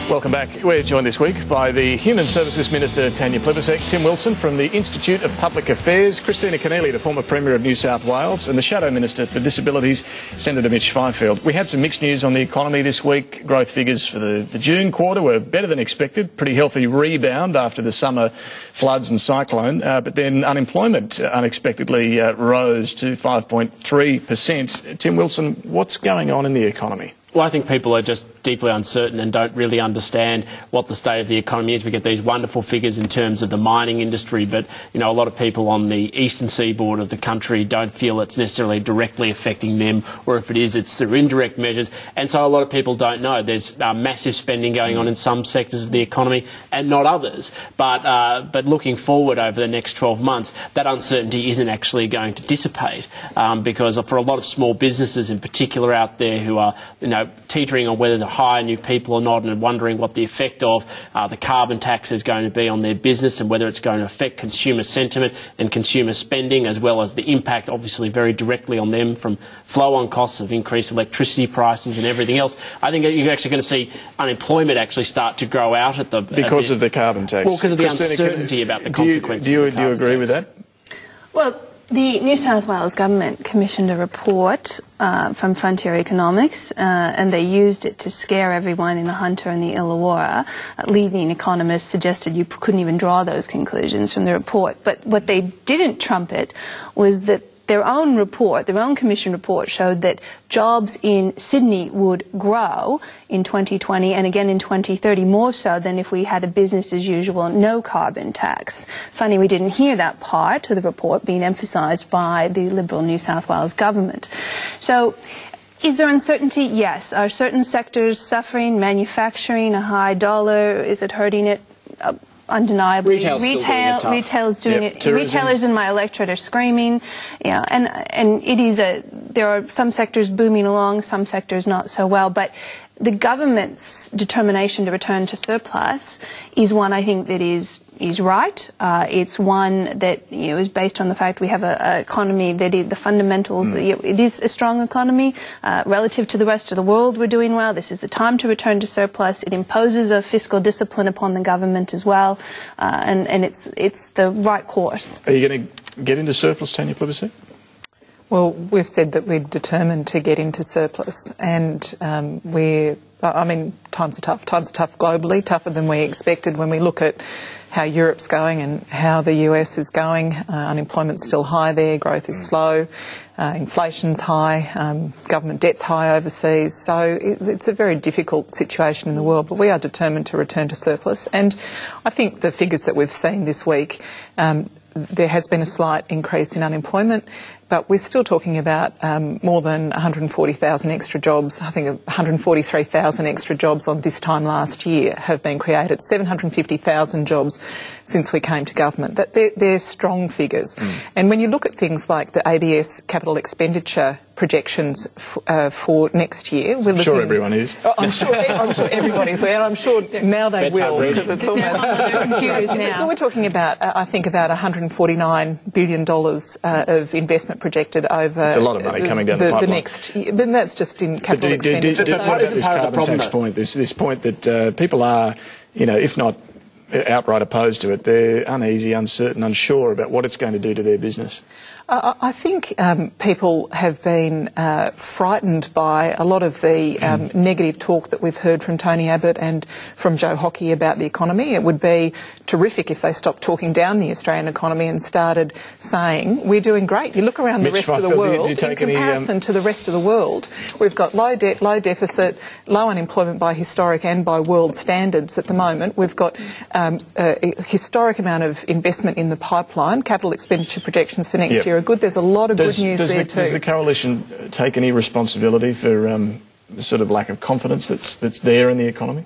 Welcome back. We're joined this week by the Human Services Minister Tanya Plibersek, Tim Wilson from the Institute of Public Affairs, Christina Keneally, the former Premier of New South Wales, and the Shadow Minister for Disabilities, Senator Mitch Fifield. We had some mixed news on the economy this week. Growth figures for the June quarter were better than expected, pretty healthy rebound after the summer floods and cyclone, but then unemployment unexpectedly rose to 5.3%. Tim Wilson, what's going on in the economy? Well, I think people are just deeply uncertain and don't really understand what the state of the economy is. We get these wonderful figures in terms of the mining industry, but, you know, a lot of people on the eastern seaboard of the country don't feel it's necessarily directly affecting them, or if it is, it's through indirect measures. And so a lot of people don't know. There's massive spending going on in some sectors of the economy and not others. But looking forward over the next 12 months, that uncertainty isn't actually going to dissipate, because for a lot of small businesses in particular out there who are, you know, teetering on whether to hire new people or not and wondering what the effect of the carbon tax is going to be on their business and whether it's going to affect consumer sentiment and consumer spending, as well as the impact obviously very directly on them from flow-on costs of increased electricity prices and everything else. I think you're actually going to see unemployment actually start to grow out at the... Because of the carbon tax? Well, because of the uncertainty about the consequences do you of the carbon agree tax. with that? Well, the New South Wales government commissioned a report from Frontier Economics, and they used it to scare everyone in the Hunter and the Illawarra. Leading economists suggested you couldn't even draw those conclusions from the report. But what they didn't trumpet was that their own report, their own commission report, showed that jobs in Sydney would grow in 2020 and again in 2030, more so than if we had a business as usual, no carbon tax. Funny we didn't hear that part of the report being emphasised by the Liberal New South Wales government. So, is there uncertainty? Yes. Are certain sectors suffering? Manufacturing, a high dollar, is it hurting it? Undeniably, retail's doing it. Retailers in my electorate are screaming, yeah, and it is there are some sectors booming along, some sectors not so well, but the government's determination to return to surplus is one I think that is right. It's one that, you know, is based on the fact we have an economy that the fundamentals. It is a strong economy relative to the rest of the world. We're doing well. This is the time to return to surplus. It imposes a fiscal discipline upon the government as well, and it's the right course. Are you going to get into surplus, Tanya Plibersek? Well, we've said that we're determined to get into surplus, and I mean, times are tough. Times are tough globally, tougher than we expected. When we look at how Europe's going and how the US is going, unemployment's still high there, growth is slow, inflation's high, government debt's high overseas. So it's a very difficult situation in the world, but we are determined to return to surplus. And I think the figures that we've seen this week, there has been a slight increase in unemployment, but we're still talking about more than 140,000 extra jobs. I think 143,000 extra jobs on this time last year have been created, 750,000 jobs since we came to government. They're strong figures. And when you look at things like the ABS capital expenditure projections for next year, we're looking... Sure everyone is. I'm sure everyone is there. I'm sure now they will, because it's almost... computers now. We're talking about, I think, about $149 billion of investment projected over... It's a lot of money coming down the pipeline. next year. But that's just in capital expenditure. What about this carbon tax point, this point that people are, you know, if not outright opposed to it, they're uneasy, uncertain, unsure about what it's going to do to their business? I think people have been frightened by a lot of the negative talk that we've heard from Tony Abbott and from Joe Hockey about the economy. It would be terrific if they stopped talking down the Australian economy and started saying, we're doing great. You look around the rest of the world, in comparison to the rest of the world, we've got low debt, low deficit, low unemployment by historic and by world standards at the moment. We've got a historic amount of investment in the pipeline. Capital expenditure projections for next year are good. There's a lot of good news there too. Does the coalition take any responsibility for the sort of lack of confidence that's there in the economy?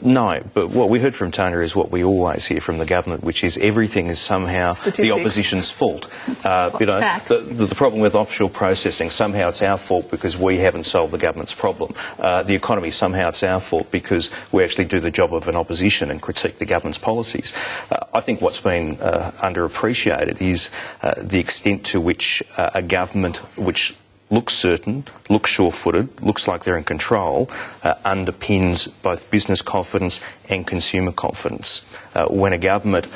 No, but what we heard from Tanya is what we always hear from the government, which is everything is somehow the opposition's fault. You know, the problem with offshore processing, somehow it's our fault because we haven't solved the government's problem. The economy, somehow it's our fault because we actually do the job of an opposition and critique the government's policies. I think what's been underappreciated is the extent to which a government which looks certain, looks sure-footed, looks like they're in control, underpins both business confidence and consumer confidence. When a government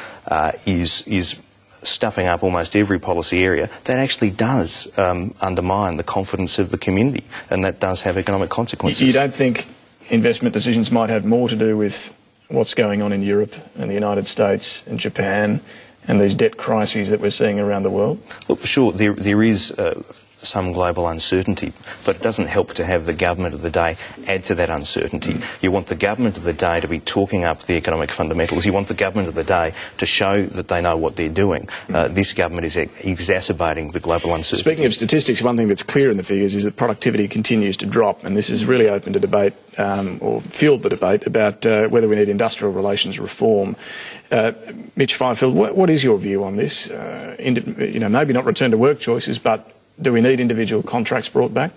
is stuffing up almost every policy area, that actually does undermine the confidence of the community, and that does have economic consequences. You don't think investment decisions might have more to do with what's going on in Europe and the United States and Japan and these debt crises that we're seeing around the world? Look, sure, there is some global uncertainty, but it doesn't help to have the government of the day add to that uncertainty. You want the government of the day to be talking up the economic fundamentals. You want the government of the day to show that they know what they're doing. This government is exacerbating the global uncertainty. Speaking of statistics, one thing that's clear in the figures is that productivity continues to drop, and this has really opened a debate, or fueled the debate, about whether we need industrial relations reform. Mitch Fifield, what is your view on this? Maybe not return to work choices, but do we need individual contracts brought back?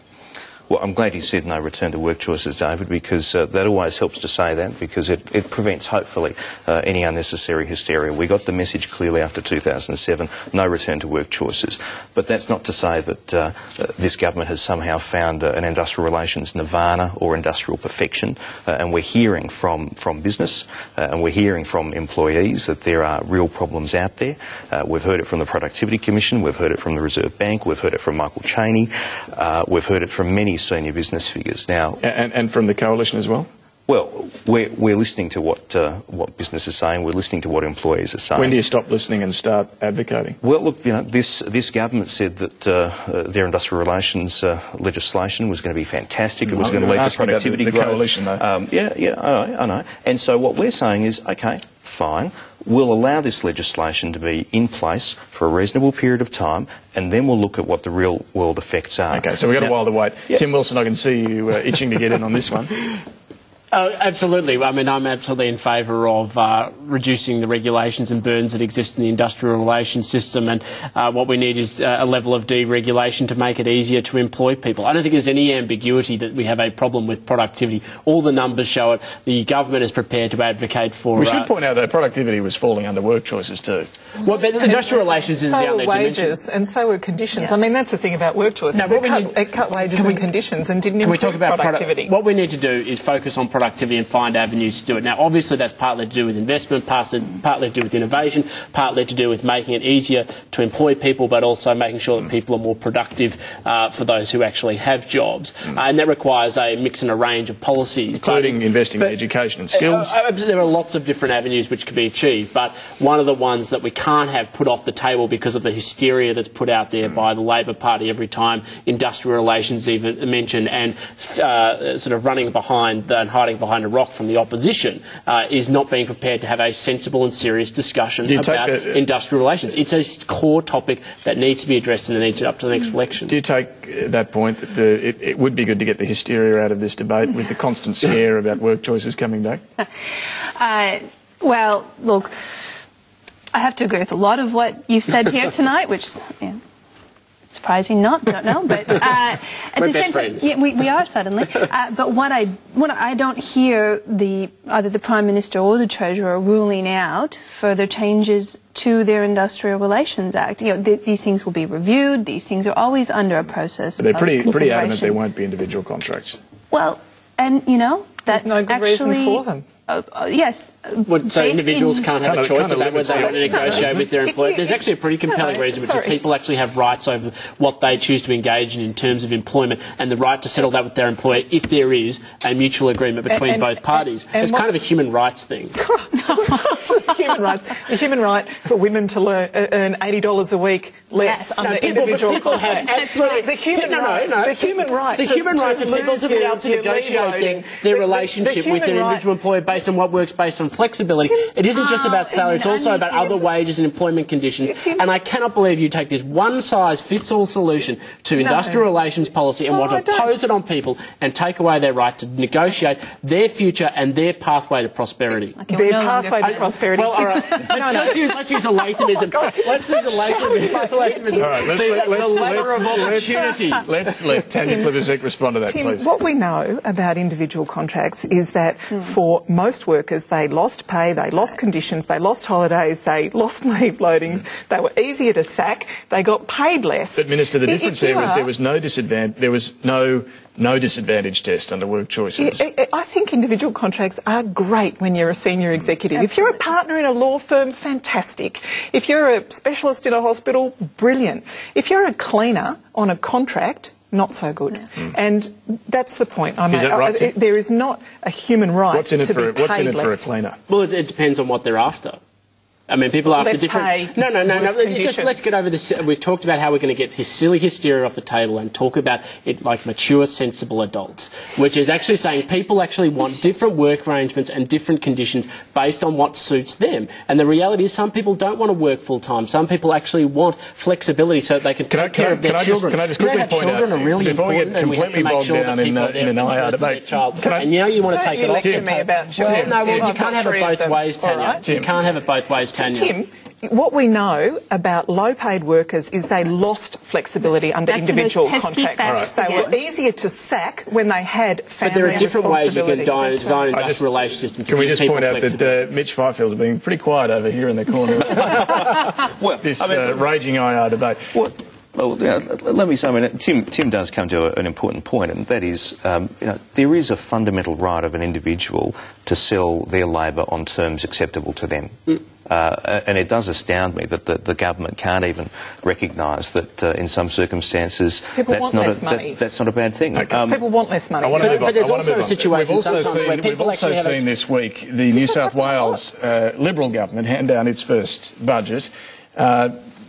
Well, I'm glad you said no return to work choices, David, because that always helps to say that, because it prevents, hopefully, any unnecessary hysteria. We got the message clearly after 2007, no return to work choices. But that's not to say that this government has somehow found an industrial relations nirvana or industrial perfection. And we're hearing from business and we're hearing from employees that there are real problems out there. We've heard it from the Productivity Commission, we've heard it from the Reserve Bank, we've heard it from Michael Chaney, we've heard it from many senior business figures now. And from the coalition as well? Well, we're listening to what business is saying. We're listening to what employees are saying. When do you stop listening and start advocating? Well, look, this government said that their industrial relations legislation was going to be fantastic. It was going to lead to productivity growth. The coalition, though. Yeah, I know. And so what we're saying is, okay, fine. We'll allow this legislation to be in place for a reasonable period of time, and then we'll look at what the real world effects are. Okay, so we've got a while to wait. Yeah. Tim Wilson, I can see you itching to get in on this one. Oh, absolutely. I mean, I'm absolutely in favour of reducing the regulations and burdens that exist in the industrial relations system, and what we need is a level of deregulation to make it easier to employ people. I don't think there's any ambiguity that we have a problem with productivity. All the numbers show it. The government is prepared to advocate for... We should point out that productivity was falling under work choices too. Well, but industrial relations is the only dimension. Wages, and so are conditions. Yeah. I mean, that's the thing about work choices. No, it cut wages and conditions and didn't improve productivity. What we need to do is focus on productivity and find avenues to do it. Now, obviously, that's partly to do with investment, partly to do with innovation, partly to do with making it easier to employ people, but also making sure that people are more productive for those who actually have jobs. And that requires a mix and a range of policies. Including investing in education and skills. There are lots of different avenues which can be achieved, but one of the ones that we can't have put off the table because of the hysteria that's put out there by the Labor Party every time industrial relations even mentioned, and sort of running behind and hiding behind a rock from the opposition, is not being prepared to have a sensible and serious discussion about industrial relations. It's a core topic that needs to be addressed in the lead up to the next election. Do you take that point that it would be good to get the hysteria out of this debate with the constant scare about work choices coming back? Well, look, I have to agree with a lot of what you've said here tonight, which... Yeah. Surprising not, don't know, but at the same time, yeah, we are suddenly. But what I don't hear either the Prime Minister or the Treasurer ruling out further changes to their Industrial Relations Act. You know, these things will be reviewed. These things are always under a process. But they're pretty adamant there won't be individual contracts. Well, and you know that's no good reason for them. Yes. So individuals can't have a choice about whether they want to negotiate with their employer. There's actually a pretty compelling reason which people actually have rights over what they choose to engage in terms of employment, and the right to settle that with their employer if there is a mutual agreement between both parties. It's kind of a human rights thing. It's just human rights. The human right for women to earn $80 a week less under individual contracts. The human right for people to be able to negotiate their relationship with their individual employer based on what works based on flexibility. It isn't just about salary, it's also about other wages and employment conditions. And I cannot believe you take this one-size-fits-all solution to industrial relations policy and want to impose it on people and take away their right to negotiate their future and their pathway to prosperity. Their pathway the prosperity. Well, all right. Let's use a Lathamsm. Let's use a Lathamsm. All right, let's let Tanya Plibersek respond to that, Tim, please. what we know about individual contracts is that for most workers, they lost pay, they lost conditions, they lost holidays, they lost leave loadings, they were easier to sack, they got paid less. But, Minister, the difference there was there was no disadvantage test under work choices. I think individual contracts are great when you're a senior executive. Absolutely. If you're a partner in a law firm, fantastic. If you're a specialist in a hospital, brilliant. If you're a cleaner on a contract, not so good. Yeah. And that's the point. Is that right, Tim? There is not a human right What's in it to be paid less. What's in it for a cleaner? Well, it depends on what they're after. I mean, people are after different... Pay, No. Just let's get over this. We've talked about how we're going to get his silly hysteria off the table and talk about it like mature, sensible adults, which is actually saying people actually want different work arrangements and different conditions based on what suits them. And the reality is some people don't want to work full-time. Some people actually want flexibility so that they can take care of their children. Can I just quickly point out, children are really before we important, get completely bogged down in an IR debate, and now you want to take it off the table. No, you can't have it both ways, Tanya. You can't have it both ways, Tanya. Tim, what we know about low-paid workers is they lost flexibility under individual contracts. They were easier to sack when they had family responsibilities. But there are different ways you can design an industrial relations system. Can we just point out that Mitch Fifield's being pretty quiet over here in the corner of this raging IR debate. Well, let me say, I mean, Tim does come to an important point, and that is, there is a fundamental right of an individual to sell their labour on terms acceptable to them. And it does astound me that the government can't even recognise that in some circumstances that's not a bad thing. Okay. People want less money. But there's also a situation we've also seen this week the New South Wales Liberal government hand down its first budget.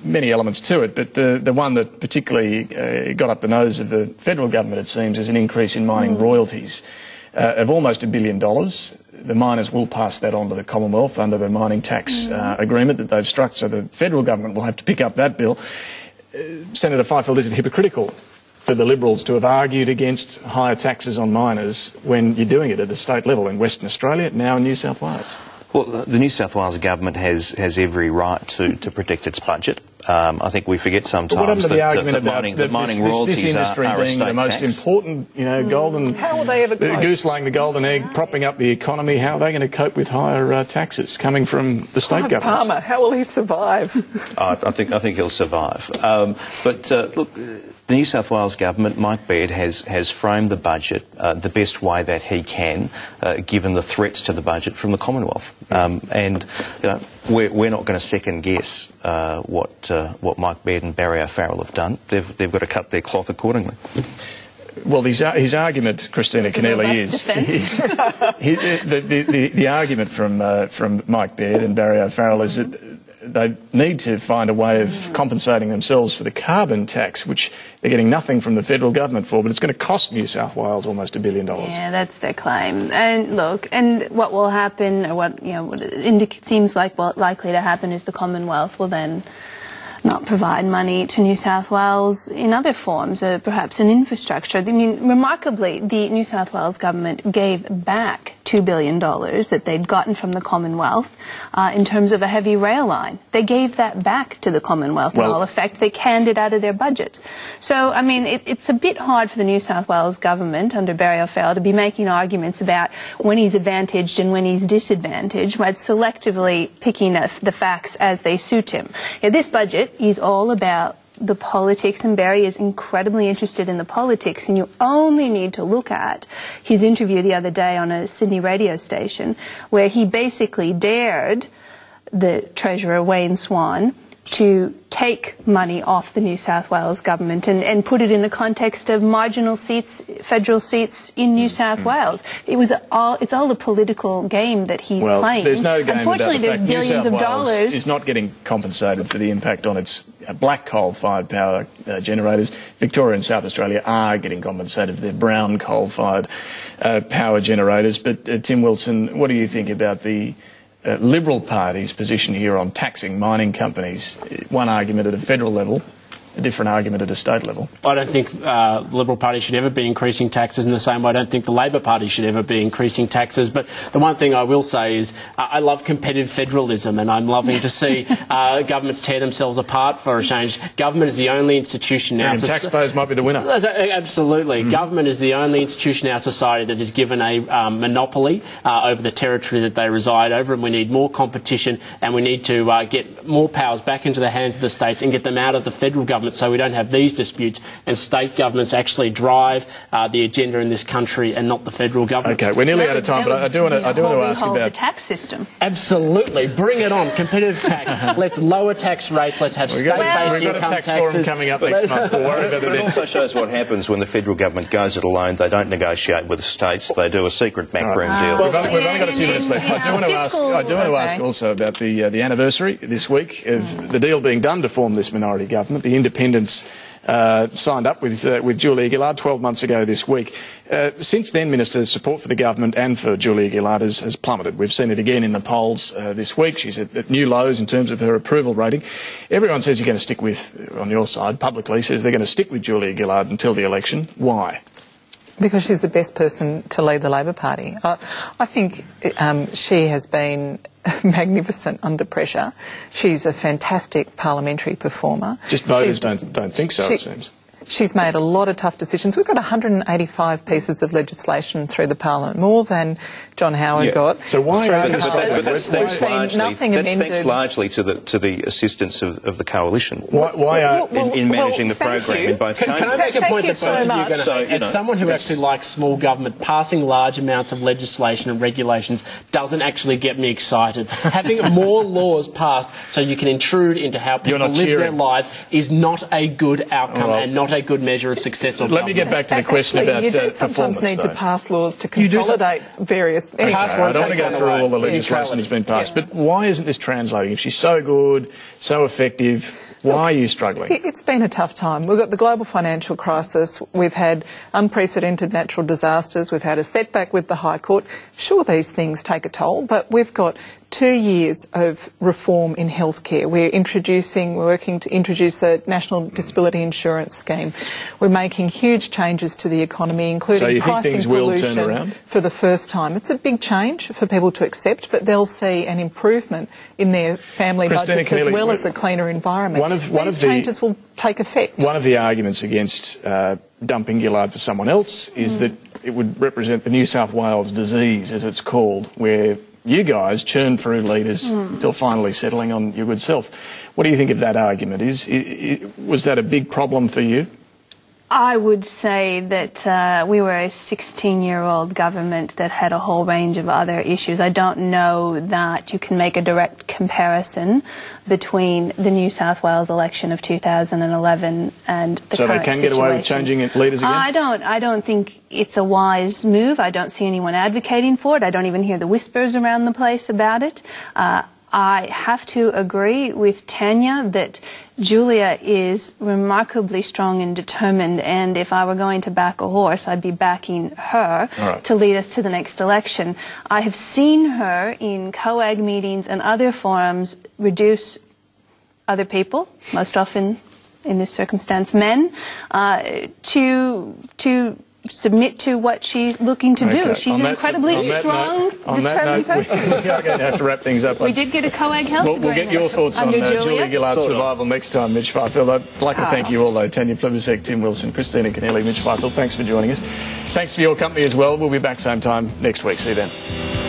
Many elements to it, but the one that particularly got up the nose of the federal government, it seems, is an increase in mining royalties of almost $1 billion. The miners will pass that on to the Commonwealth under the mining tax agreement that they've struck, so the federal government will have to pick up that bill. Senator Fifield, is it hypocritical for the Liberals to have argued against higher taxes on miners when you're doing it at a state level in Western Australia, now in New South Wales? Well, the New South Wales government has every right to protect its budget. I think we forget sometimes that mining royalties this industry are being the most tax. important, golden... How will they ever cope? Goose laying the golden egg, propping up the economy. How are they going to cope with higher taxes coming from the state governments? Palmer, how will he survive? I think he'll survive. Look, the New South Wales government, Mike Baird, has framed the budget the best way that he can, given the threats to the budget from the Commonwealth. And we're not going to second guess what Mike Baird and Barry O'Farrell have done. They've got to cut their cloth accordingly. Well, his argument, Christina Keneally, is the argument from Mike Baird and Barry O'Farrell is that they need to find a way of compensating themselves for the carbon tax, which they're getting nothing from the federal government for, but it's going to cost New South Wales almost $1 billion. Yeah, that's their claim. And look, and what will happen, or what it seems like likely to happen, is the Commonwealth will then not provide money to New South Wales in other forms, or perhaps in infrastructure. I mean, remarkably, the New South Wales government gave back $2 billion that they'd gotten from the Commonwealth in terms of a heavy rail line. They gave that back to the Commonwealth in all effect. They canned it out of their budget. So, I mean, it's a bit hard for the New South Wales government under Barry O'Farrell to be making arguments about when he's advantaged and when he's disadvantaged, but selectively picking the facts as they suit him. This budget is all about the politics, and Barry is incredibly interested in the politics, and you only need to look at his interview the other day on a Sydney radio station where he basically dared the Treasurer, Wayne Swan, to take money off the New South Wales government and put it in the context of marginal seats, federal seats in New South Wales. It's all a political game that he's playing. There's no game Unfortunately, about the there's fact billions New South of Wales dollars. is not getting compensated for the impact on its black coal-fired power generators. Victoria and South Australia are getting compensated for their brown coal-fired power generators. But Tim Wilson, what do you think about the Liberal Party's position here on taxing mining companies? One argument at a federal level a different argument at a state level. I don't think the Liberal Party should ever be increasing taxes in the same way I don't think the Labor Party should ever be increasing taxes. But the one thing I will say is I love competitive federalism, and I'm loving to see governments tear themselves apart for a change. Government is the only institution now... And taxpayers might be the winner. Absolutely. Government is the only institution in our society that is given a monopoly over the territory that they reside over, and we need more competition, and we need to get more powers back into the hands of the states and get them out of the federal government so we don't have these disputes, and state governments actually drive the agenda in this country and not the federal government. OK, we're nearly out of time, but I do want to ask about the tax system. Absolutely. Bring it on. Competitive tax. Let's lower tax rates. Let's have state-based income taxes. We've got a tax forum coming up next month. We'll worry about it also shows what happens when the federal government goes it alone. They don't negotiate with the states. They do a secret backroom deal. We've only got a few minutes left. I do want to ask also about the anniversary this week of the deal being done to form this minority government. The Independents signed up with Julia Gillard 12 months ago this week. Since then, Minister's support for the government and for Julia Gillard has plummeted. We've seen it again in the polls this week. She's at new lows in terms of her approval rating. Everyone says you're going to stick with, on your side, publicly says they're going to stick with Julia Gillard until the election. Why? Because she's the best person to lead the Labor Party. I think she has been magnificent under pressure. She's a fantastic parliamentary performer. Just voters don't think so, it seems. She's made a lot of tough decisions. We've got 185 pieces of legislation through the Parliament, more than John Howard got. So why are you that's thanks largely to the assistance of the coalition. Why in managing the program in both chambers. Can I make a point that both of you are going to make? As someone who actually likes small government, passing large amounts of legislation and regulations doesn't actually get me excited. Having more laws passed so you can intrude into how people live their lives is not a good outcome and not a good measure of success or Let me get back to the question about performance. You do sometimes need to pass laws to consolidate various... I don't want to go through all the legislation that's been passed, but why isn't this translating? If she's so good, so effective, why are you struggling? It's been a tough time. We've got the global financial crisis. We've had unprecedented natural disasters. We've had a setback with the High Court. Sure, these things take a toll, but we've got 2 years of reform in healthcare. We're working to introduce the National Disability Insurance Scheme. We're making huge changes to the economy, including pricing pollution for the first time. It's a big change for people to accept, but they'll see an improvement in their family budgets as well as a cleaner environment. These changes will take effect. One of the arguments against dumping Gillard for someone else is that it would represent the New South Wales disease, as it's called, where you guys churn through leaders until finally settling on your good self. What do you think of that argument? Was that a big problem for you? I would say that we were a 16-year-old government that had a whole range of other issues. I don't know that you can make a direct comparison between the New South Wales election of 2011 and the current situation. So they can get away with changing leaders again? I don't think it's a wise move. I don't see anyone advocating for it. I don't even hear the whispers around the place about it. I have to agree with Tanya that Julia is remarkably strong and determined, and if I were going to back a horse, I'd be backing her to lead us to the next election. I have seen her in COAG meetings and other forums reduce other people, most often in this circumstance men, to submit to what she's looking to do. She's an incredibly strong, determined person. We are going to have to wrap things up. We did get a COAG health agreement. We'll get your thoughts on Julia Gillard's survival next time, Mitch Fifield. I'd like to thank you all, though. Tanya Plibersek, Tim Wilson, Christina Keneally, Mitch Fifield. Thanks for joining us. Thanks for your company as well. We'll be back same time next week. See you then.